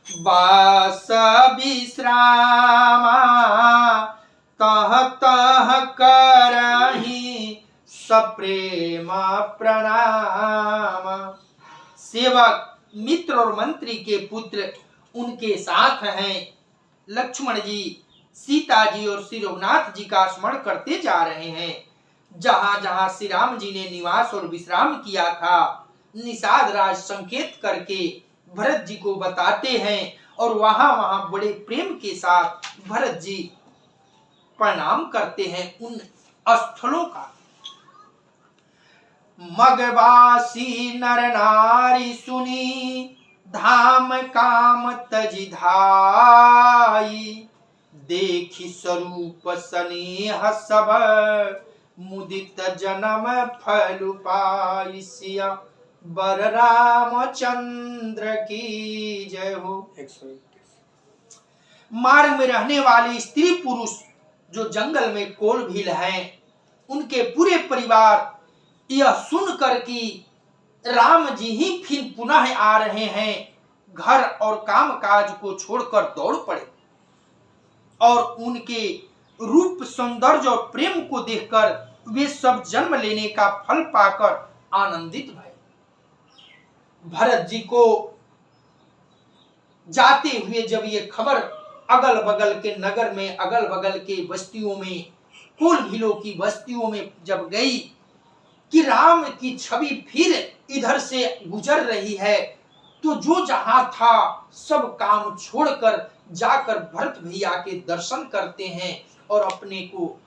बास विश्रामा तह तह करहि सप्रेम प्रणाम। सेवक मित्र और मंत्री के पुत्र उनके साथ हैं। लक्ष्मण जी, सीता जी और श्री रघुनाथ जी का स्मरण करते जा रहे हैं। जहां जहां श्री राम जी ने निवास और विश्राम किया था, निषाद राज संकेत करके भरत जी को बताते हैं और वहां वहां बड़े प्रेम के साथ भरत जी प्रणाम करते हैं उन स्थलों का। मगवासी नर नारी सुनी धाम काम तजि धाई। देखी स्वरूप स्नेह सब मुदित जन्म फल पाइसिया। बर रामचंद्र की जय हो। 121। मार्ग में रहने वाले स्त्री पुरुष जो जंगल में कोल भील हैं, उनके पूरे परिवार यह सुनकर कि राम जी ही फिर पुनः आ रहे हैं, घर और कामकाज को छोड़कर दौड़ पड़े और उनके रूप, सौंदर्य और प्रेम को देखकर वे सब जन्म लेने का फल पाकर आनंदित भये। भरत जी को जाते हुए जब ये खबर अगल बगल के नगर में, अगल बगल के बस्तियों में, कुल भीलों की बस्तियों में जब गई कि राम की छवि फिर इधर से गुजर रही है, तो जो जहां था सब काम छोड़कर जाकर भरत भैया के दर्शन करते हैं और अपने को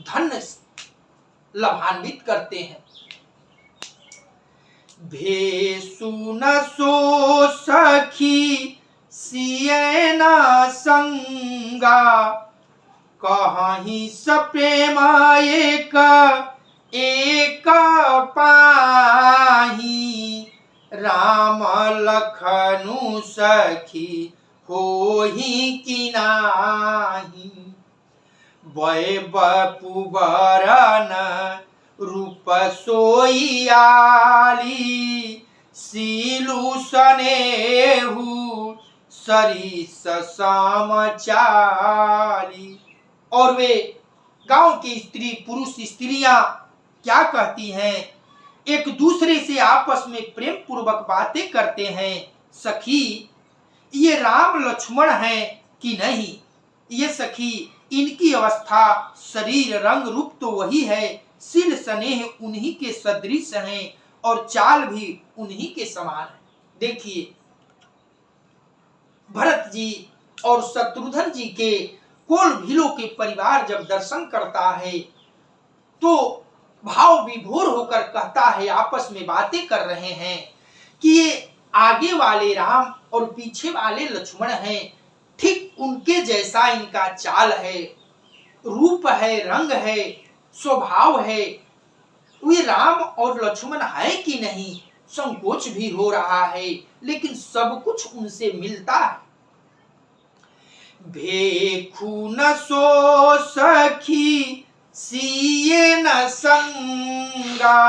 धन्य लाभान्वित करते हैं। भेसु न सो सखी सिए न संगा, कहीं सप्रेम एक पाही, राम लखनु सखी होहि कि नाही। वैबपु बरन रूप सोइयाली, सीलु सनेहु सरिस समचाली। और वे गांव की स्त्री पुरुष स्त्रियां क्या कहती हैं, एक दूसरे से आपस में प्रेम पूर्वक बातें करते हैं, सखी ये राम लक्ष्मण हैं कि नहीं, ये सखी इनकी अवस्था, शरीर, रंग रूप तो वही है, सिल स्नेह उन्हीं के सदृश हैं और चाल भी उन्हीं के समान है। देखिए भरत जी और शत्रुघ्न जी के कोल भीलों के परिवार जब दर्शन करता है तो भाव विभोर होकर कहता है, आपस में बातें कर रहे हैं कि ये आगे वाले राम और पीछे वाले लक्ष्मण हैं, ठीक उनके जैसा इनका चाल है, रूप है, रंग है, स्वभाव है। वे राम और लक्ष्मण है कि नहीं, संकोच भी हो रहा है, लेकिन सब कुछ उनसे मिलता है। भेखु न सो सखी सिए न संगा,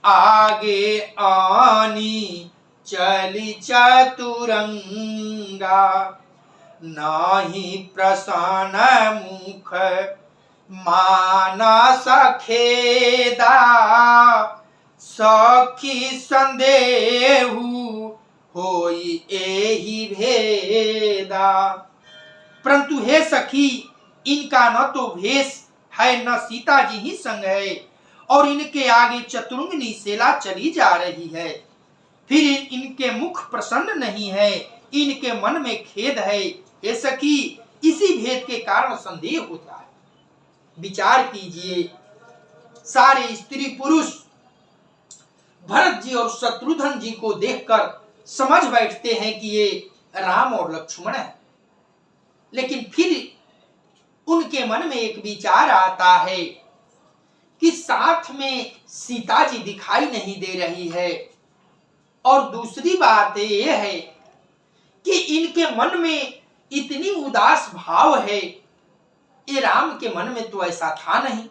आगे आनी चली चतुरंगा, नाही प्रसन्न मुख मानस खेदा, सखी संदेहु होई एहि भेदा। परंतु हे सखी, इनका न तो भेष है, न सीता जी ही संग है, और इनके आगे चतुरंगिनी सेला चली जा रही है। फिर इनके मुख प्रसन्न नहीं है, इनके मन में खेद है। हे सखी, इसी भेद के कारण संदेह होता है। विचार कीजिए, सारे स्त्री पुरुष भरत जी और शत्रुघ्न जी को देखकर समझ बैठते हैं कि ये राम और लक्ष्मण है, लेकिन फिर उनके मन में एक विचार आता है कि साथ में सीता जी दिखाई नहीं दे रही है, और दूसरी बात यह है कि इनके मन में इतनी उदास भाव है, ये राम के मन में तो ऐसा था नहीं।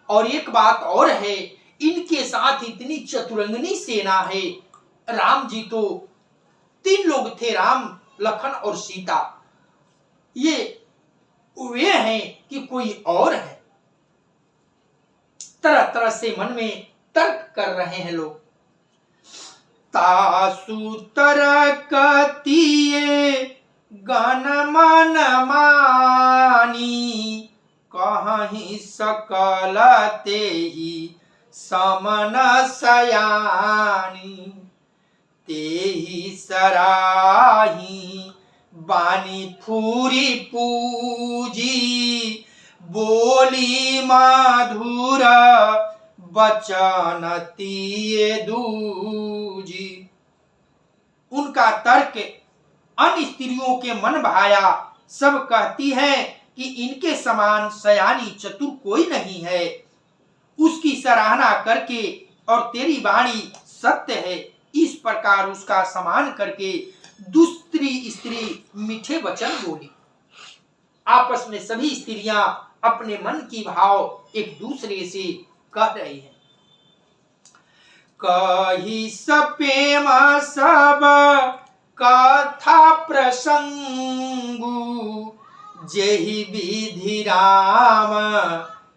और एक बात और है, इनके साथ इतनी चतुरंगनी सेना है। राम जी तो 3 लोग थे, राम, लखन और सीता। ये वे हैं कि कोई और है। तरह तरह से मन में तर्क कर रहे हैं लोग। तासु तरकतिये गण मन मानी, कहीं सकल तेहि समन सयानी, तेहि सराही बानी फूरी पूजी, बोली माधुर बचन तिये दूजी। उनका तर्क अन्य स्त्रियों के मन भाया। सब कहती हैं कि इनके समान सयानी चतुर कोई नहीं है। उसकी सराहना करके, और तेरी वाणी सत्य है, इस प्रकार उसका सम्मान करके दूसरी स्त्री मीठे वचन बोली। आपस में सभी स्त्रियां अपने मन की भाव एक दूसरे से कह रही हैं। कही सपेम सब कथा प्रसंगु, जेहि विधि राम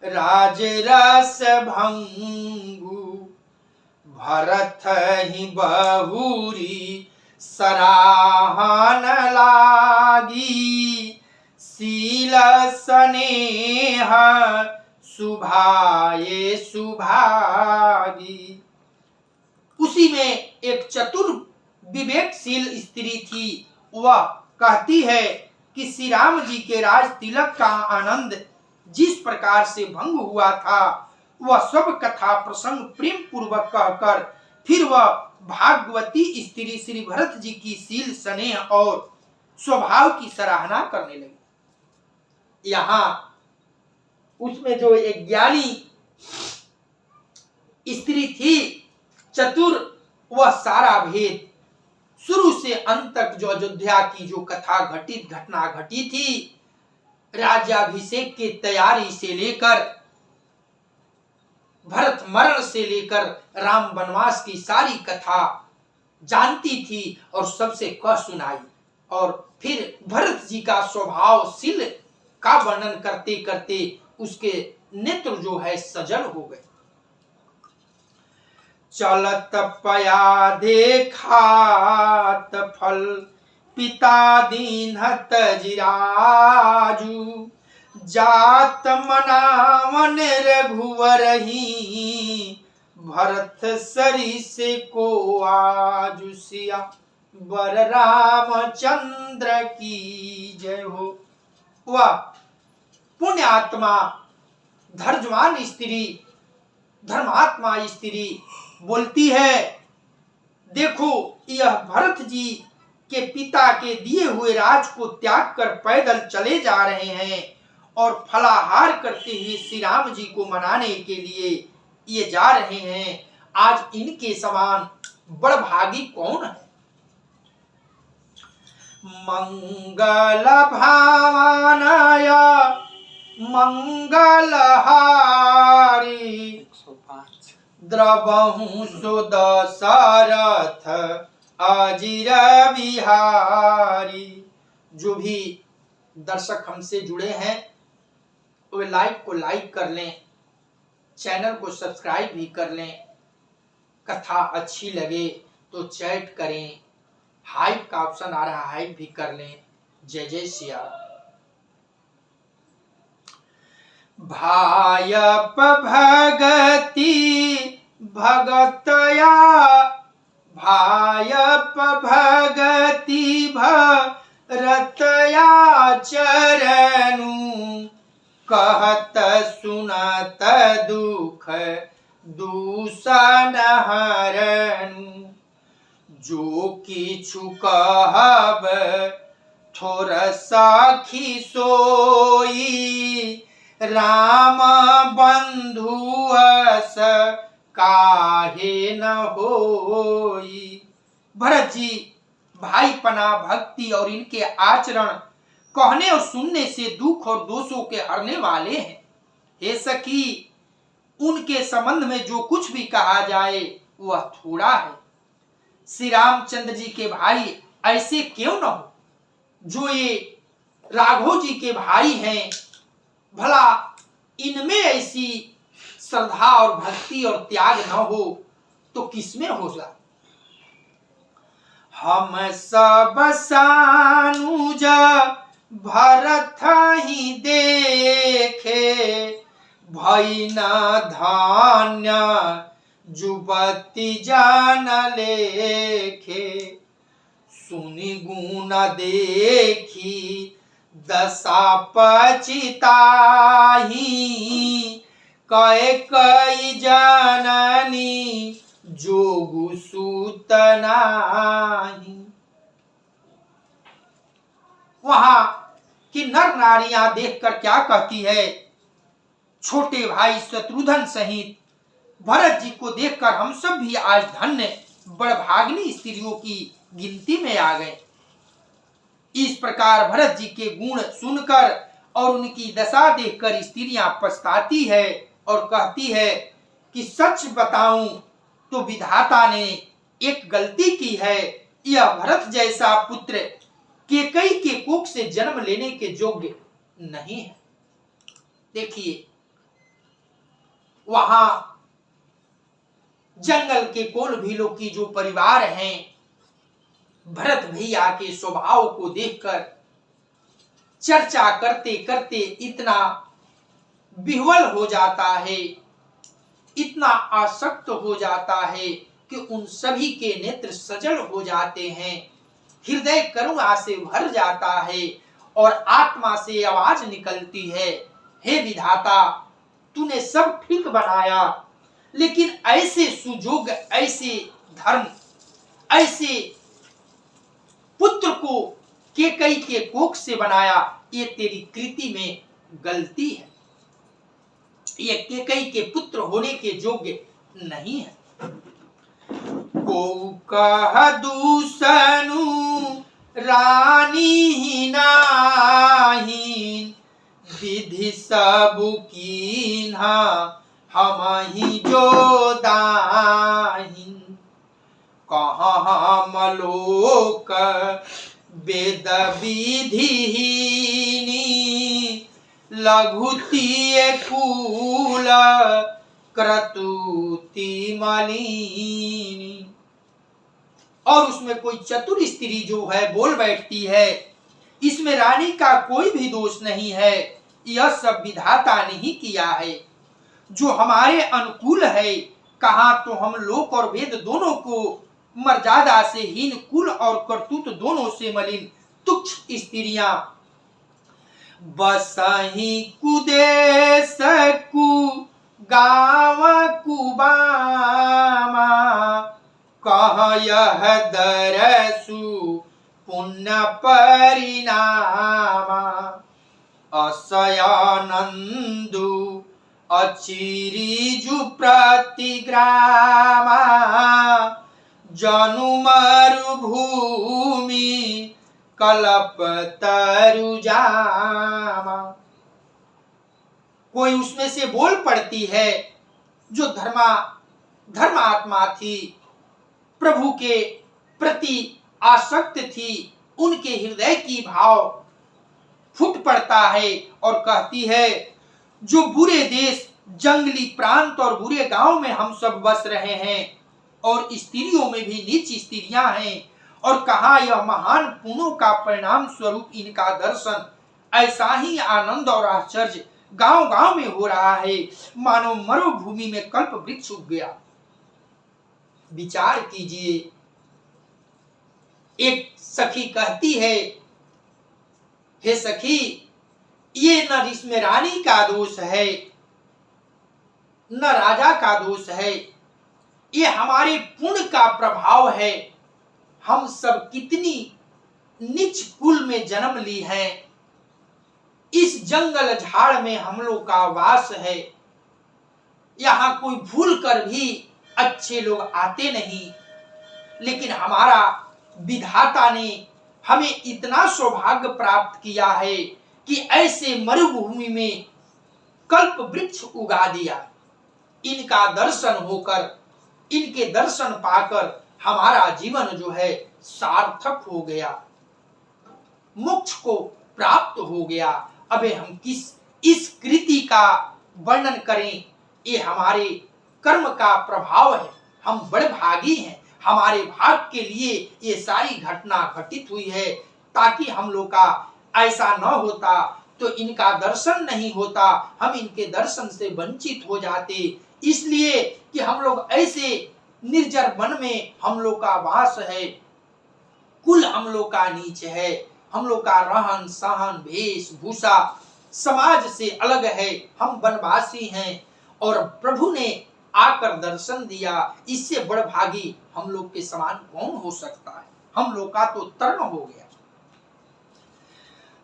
राज रस भंगु। भरत ही बहुरी सराहन लागी, शील स्नेह सुभाये सुभागी। उसी में एक चतुर विवेकशील स्त्री थी। वह कहती है कि श्री राम जी के राज तिलक का आनंद जिस प्रकार से भंग हुआ था, वह सब कथा प्रसंग प्रेम पूर्वक कहकर फिर वह भागवती स्त्री श्री भरत जी की शील स्नेह और स्वभाव की सराहना करने लगी। यहाँ उसमें जो एक ज्ञानी स्त्री थी, चतुर, वह सारा भेद शुरू से अंत तक जो अयोध्या की जो कथा घटना घटी थी, राज्याभिषेक की तैयारी से लेकर भरत मरण से लेकर राम वनवास की सारी कथा जानती थी और सबसे कह सुनाई। और फिर भरत जी का स्वभावशील का वर्णन करते करते उसके नेत्र जो है सजल हो गए। चलत पया देखात फल पिता दीन्हत जिराजू, जात मनावन रघुवरही, भरत सरिस को आजुसिया, बर रामचंद्र की जय हो। वह पुण्य आत्मा धर्मवान स्त्री, धर्मात्मा स्त्री बोलती है, देखो यह भरत जी के पिता के दिए हुए राज को त्याग कर पैदल चले जा रहे हैं और फलाहार करते हुए श्री राम जी को मनाने के लिए ये जा रहे हैं। आज इनके समान बड़भागी कौन है। मंगल भावनाय मंगलहारी, द्रवहु सुदशरथ अजिर बिहारी। जो भी दर्शक हमसे जुड़े हैं वे लाइक को लाइक कर लें, चैनल को सब्सक्राइब भी कर लें। कथा अच्छी लगे तो चैट करें, हाइप का ऑप्शन आ रहा है, हाइप भी कर लें। जय जय सिया राम। भायप भगति भगतया, भायप भगति भरतया चरणु, कहत सुनत दुख दूषण हरनु। जो किछु कहब थोर साखी सोई, राम बंधु अस काहे न होई। भरत जी भाईपना, भक्ति और इनके आचरण कहने और सुनने से दुख और दोषों के हरने वाले हैं। हे सखी, उनके संबंध में जो कुछ भी कहा जाए वह थोड़ा है। श्री रामचंद्र जी के भाई ऐसे क्यों न हो जो ये राघव जी के भाई हैं। भला इनमें ऐसी श्रद्धा और भक्ति और त्याग न हो तो किसमें होगा। हम सब सानुज भरत ही देखे, भई न धान्य जुबती जान लेखे। सुनि गुण देखी दशा पचिताही, कई कई जननी जोगु सूत नाही। वहां की नर नारियां देखकर क्या कहती है, छोटे भाई शत्रुघ्न सहित भरत जी को देखकर हम सब भी आज धन्य बड़भागिनी स्त्रियों की गिनती में आ गए। इस प्रकार भरत जी के गुण सुनकर और उनकी दशा देखकर स्त्रियां पछताती है और कहती है कि सच बताऊं तो विधाता ने एक गलती की है। यह भरत जैसा पुत्र केकई के कोख से जन्म लेने के योग्य नहीं है। देखिए, वहां जंगल के कोल भीलों की जो परिवार हैं, भरत भैया के स्वभाव को देखकर चर्चा करते करते इतना विह्वल हो जाता है, इतना आसक्त हो जाता है कि उन सभी के नेत्र सजल हो जाते हैं, हृदय करुणा से भर जाता है और आत्मा से आवाज निकलती है, हे विधाता, तूने सब ठीक बनाया, लेकिन ऐसे सुजोग, ऐसे धर्म, ऐसे पुत्र को केकई के कोख से बनाया, ये तेरी कृति में गलती है, ये केकई के पुत्र होने के योग्य नहीं है। को कह दूसनु रानी ही नाहीन, विधि सब कीन्हा हम ही जो दाहीन। कहाँ मलोक वेद विधिहीनी, लघुति कूल क्रतुति मलिनी। और उसमें कोई चतुर स्त्री जो है बोल बैठती है, इसमें रानी का कोई भी दोष नहीं है, यह सब विधाता ने ही किया है, जो हमारे अनुकूल है। कहा तो हम लोक और वेद दोनों को मर्यादा से हीन, कुल और करतूत दोनों से मलिन तुच्छ स्त्रियां, बसही कुदेश कु गाँव कुबामा, कह यह दरसु पुण्य परिणामा। असयानंदु अचिरिजु प्रतिग्रामा, जनु मरुभूमि कल्प तरुजामा। कोई उसमें से बोल पड़ती है जो धर्मात्मा थी, प्रभु के प्रति आसक्त थी, उनके हृदय की भाव फूट पड़ता है और कहती है, जो बुरे देश, जंगली प्रांत और बुरे गांव में हम सब बस रहे हैं और स्त्रियों में भी नीच स्त्रियां हैं, और कहा यह महान पुण्यों का परिणाम स्वरूप इनका दर्शन, ऐसा ही आनंद और आश्चर्य गांव गांव में हो रहा है, मानो मरुभूमि में कल्प वृक्ष उग गया। विचार कीजिए, एक सखी कहती है, हे सखी, ये न इसमें रानी का दोष है न राजा का दोष है, ये हमारे पुण्य का प्रभाव है। हम सब कितनी नीच कुल में जन्म ली है, इस जंगल झाड़ में हम लोग का वास है, यहाँ कोई भूल कर भी अच्छे लोग आते नहीं, लेकिन हमारा विधाता ने हमें इतना सौभाग्य प्राप्त किया है कि ऐसे मरुभूमि में कल्प वृक्ष उगा दिया। इनका दर्शन होकर, इनके दर्शन पाकर हमारा जीवन जो है सार्थक हो गया, मोक्ष को प्राप्त हो गया। अबे हम किस इस कृति का वर्णन करें, ये हमारे कर्म का प्रभाव है, हम बड़े भागी हैं, हमारे भाग के लिए ये सारी घटना घटित हुई है, ताकि हम लोग का ऐसा न होता तो इनका दर्शन नहीं होता, हम इनके दर्शन से वंचित हो जाते, इसलिए कि हम लोग ऐसे निर्जर वन में हम लोग का वास है, कुल हम लोग का नीच है, हम लोग का रहन सहन वेशभूषा समाज से अलग है, हम वनवासी हैं, और प्रभु ने आकर दर्शन दिया, इससे बड़ भागी हम लोग के समान कौन हो सकता है। हम लोग का तो तर्ण हो गया।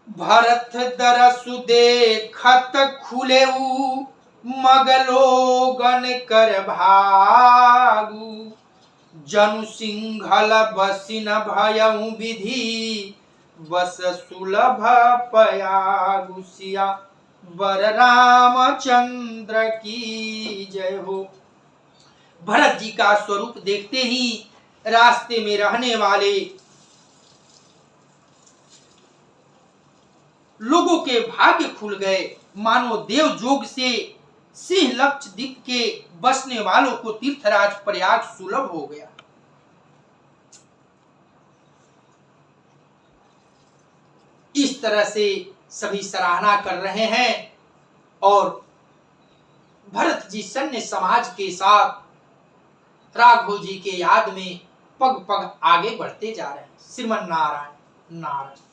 भरत दरसु देखत खुलेऊ, मगलोगन कर भागु, जनु सिंघल बसिन भयउ विधि, बस सुलभ पयागु। सिया वर रामचंद्र की जय हो। भरत जी का स्वरूप देखते ही रास्ते में रहने वाले लोगों के भाग्य खुल गए, मानो देव जोग से सिंह लक्षद्वीप के बसने वालों को तीर्थराज प्रयाग सुलभ हो गया। इस तरह से सभी सराहना कर रहे हैं और भरत जी सन्य समाज के साथ राघव जी के याद में पग पग आगे बढ़ते जा रहे हैं। श्रीमन नारायण नारायण।